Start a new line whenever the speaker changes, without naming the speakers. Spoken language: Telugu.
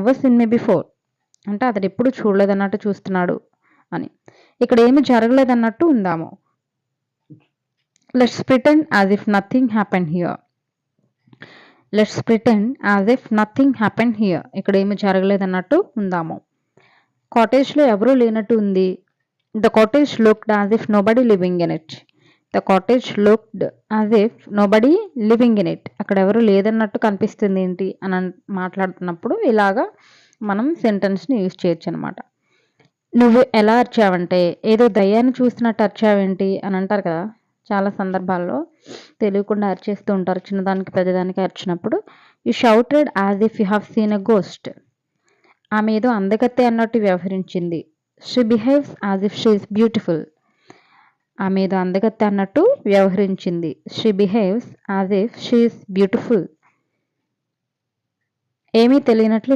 నెవర్ సీన్ మీ బిఫోర్ అంటే అతడు ఎప్పుడు చూడలేదన్నట్టు చూస్తున్నాడు అని. ఇక్కడ ఏమి జరగలేదన్నట్టు ఉందాము. Let's pretend as if nothing happen here. Let's pretend as if nothing happen here. ఇక్కడ ఏమి జరగలేదన్నట్టు ఉందాము. కాటేజ్లో ఎవరూ లేనట్టు ఉంది. The cottage looked as if nobody living in it. The cottage looked as if nobody living in it. అక్కడ ఎవరు లేదన్నట్టు కనిపిస్తుంది ఏంటి అని మాట్లాడుతున్నప్పుడు ఇలాగా మనం సెంటెన్స్ని యూజ్ చేయొచ్చు అనమాట. నువ్వు ఎలా అరిచావంటే ఏదో దయ్యాన్ని చూసినట్టు అరిచావేంటి అని అంటారు కదా, చాలా సందర్భాల్లో తెలియకుండా అరిచేస్తూ ఉంటారు చిన్నదానికి పెద్దదానికి అరిచినప్పుడు. You shouted as if you have seen a ghost. ఆమె ఏదో అందగత్తె అన్నట్టు వ్యవహరించింది. She behaves as if she is beautiful. ఆమె ఏదో అందగత్తె అన్నట్టు వ్యవహరించింది. She behaves as if she is beautiful. ఏమీ తెలియనట్లు